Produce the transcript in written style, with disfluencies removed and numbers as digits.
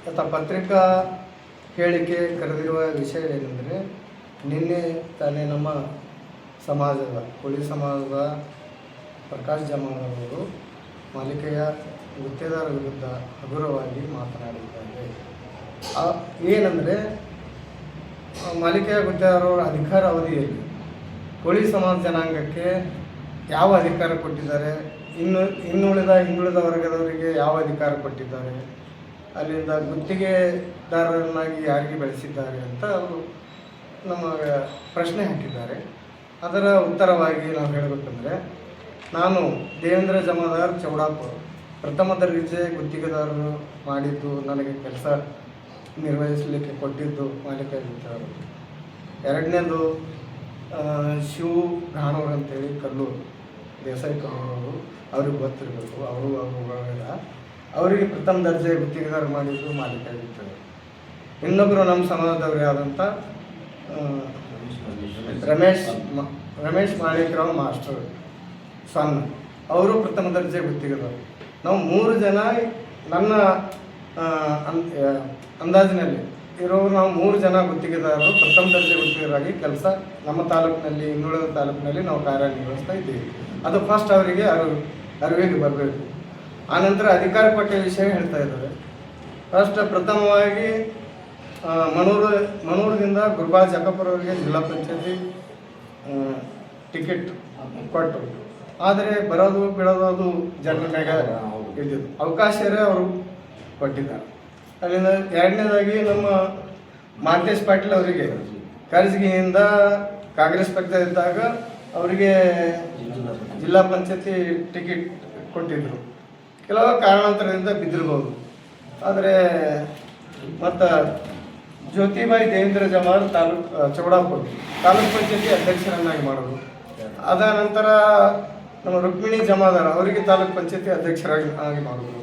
ಅಥವಾ ಪತ್ರಿಕಾ ಹೇಳಿಕೆ ಕರೆದಿರುವ ವಿಷಯ ಏನೆಂದರೆ, ನಿನ್ನೆ ತಾನೇ ನಮ್ಮ ಸಮಾಜದ ಕೋಳಿ ಸಮಾಜದ ಪ್ರಕಾಶ್ ಜಮಾದಾರವರು ಮಾಲಿಕೆಯ ಗುತ್ತೇದಾರ ವಿರುದ್ಧ ಹಗುರವಾಗಿ ಮಾತನಾಡಿದ್ದಾರೆ. ಏನಂದರೆ, ಮಾಲಿಕೆಯ ಗುತ್ತೇದಾರರ ಅಧಿಕಾರ ಅವಧಿಯಲ್ಲಿ ಕೋಳಿ ಸಮಾಜ ಜನಾಂಗಕ್ಕೆ ಯಾವ ಅಧಿಕಾರ ಕೊಟ್ಟಿದ್ದಾರೆ, ಹಿಂದುಳಿದ ವರ್ಗದವರಿಗೆ ಯಾವ ಅಧಿಕಾರ ಕೊಟ್ಟಿದ್ದಾರೆ, ಅಲ್ಲಿಂದ ಗುತ್ತಿಗೆದಾರರನ್ನಾಗಿ ಯಾರಿಗೆ ಬೆಳೆಸಿದ್ದಾರೆ ಅಂತ ಅವರು ನಮಗೆ ಪ್ರಶ್ನೆ ಹಾಕಿದ್ದಾರೆ. ಅದರ ಉತ್ತರವಾಗಿ ನಾವು ಹೇಳಬೇಕಂದ್ರೆ, ನಾನು ದೇವೇಂದ್ರ ಜಮಾದಾರ್ ಚೌಡಾಪುರ ಪ್ರಥಮ ದರ್ಜೆ ಗುತ್ತಿಗೆದಾರರು ಮಾಡಿದ್ದು, ನನಗೆ ಕೆಲಸ ನಿರ್ವಹಿಸಲಿಕ್ಕೆ ಕೊಟ್ಟಿದ್ದು ಮಾಲಿಕೆಯ ಗುತ್ತೇದಾರರು. ಎರಡನೇದು ಶಿವು ಘಾಣೂರು ಅಂತೇಳಿ ಕಲ್ಲೂರು ದೇಸಾಯಿ ಕಲ್ಲೂರು, ಅವ್ರಿಗೆ ಗೊತ್ತಿರಬೇಕು, ಅವರಿಲ್ಲ, ಅವರಿಗೆ ಪ್ರಥಮ ದರ್ಜೆ ಗುತ್ತಿಗೆದಾರ ಮಾಡಿದ್ದು ಮಾಲಿಕೆಯ ಗುತ್ತೇದಾರರು. ಇನ್ನೊಬ್ಬರು ನಮ್ಮ ಸಮಾಜದವರೇ ಆದಂಥ ರಮೇಶ್ ಮಾಳಿಕರಾವ್ ಮಾಸ್ಟರ್ ಸಣ್ಣ, ಅವರು ಪ್ರಥಮ ದರ್ಜೆ ಗುತ್ತಿಗೆದಾರರು. ನಾವು 3 ಜನ ನನ್ನ ಅಂದಾಜಿನಲ್ಲಿ ಇರೋರು, ನಾವು 3 ಜನ ಗುತ್ತಿಗೆದಾರರು ಪ್ರಥಮ ದರ್ಜೆ ಗುತ್ತಿಗೆದಾರರಾಗಿ ಕೆಲಸ ನಮ್ಮ ತಾಲೂಕಿನಲ್ಲಿ, ಇನ್ನುಳಿದ ತಾಲೂಕಿನಲ್ಲಿ ನಾವು ಕಾರ್ಯನಿರ್ವಹಿಸ್ತಾ ಇದ್ದೀವಿ. ಅದು ಫಸ್ಟ್ ಅವರಿಗೆ ಅರಿವಿಗೆ ಬರಬೇಕು. ಆನಂತರ ಅಧಿಕಾರ ಕೊಟ್ಟ ವಿಷಯ ಹೇಳ್ತಾ ಇದ್ದಾರೆ. ಫಸ್ಟ್ ಪ್ರಥಮವಾಗಿ ಮನೂರದಿಂದ ಗುರುಬಾ ಜಕ್ಕಪ್ಪರ್ ಅವರಿಗೆ ಜಿಲ್ಲಾ ಪಂಚಾಯತಿ ಟಿಕೆಟ್ ಕೊಟ್ಟರು. ಆದರೆ ಬರೋದು ಬಿಡೋದು ಅದು ಜನರ ಮ್ಯಾಗ ಇದ್ದಿದ್ದು, ಅವಕಾಶರೇ ಅವರು ಕೊಟ್ಟಿದ್ದಾರೆ. ಅಲ್ಲಿಂದ ಎರಡನೇದಾಗಿ ನಮ್ಮ ಮಾಂತೇಶ್ ಪಾಟೀಲ್ ಅವರಿಗೆ ಕರ್ಜಗಿಯಿಂದ ಕಾಂಗ್ರೆಸ್ ಪಕ್ಷ ಇದ್ದಾಗ ಅವರಿಗೆ ಜಿಲ್ಲಾ ಪಂಚಾಯತಿ ಟಿಕೆಟ್ ಕೊಟ್ಟಿದ್ದರು. ಕೆಲವು ಕಾರಣಾಂತರದಿಂದ ಬಿದ್ದಿರ್ಬೋದು. ಆದರೆ ಮತ್ತು ಜ್ಯೋತಿಬಾಯಿ ದೇವೇಂದ್ರ ಜಮಾದಾರ್ ಚೌಡಾಪುರ ತಾಲೂಕು ಪಂಚಾಯತಿ ಅಧ್ಯಕ್ಷರನ್ನಾಗಿ ಮಾಡೋದು. ಅದ ನಂತರ ನಮ್ಮ ರುಕ್ಮಿಣಿ ಜಮಾದಾರ್ ಅವರಿಗೆ ತಾಲೂಕು ಪಂಚಾಯತಿ ಅಧ್ಯಕ್ಷರಾಗಿ ಮಾಡೋದು.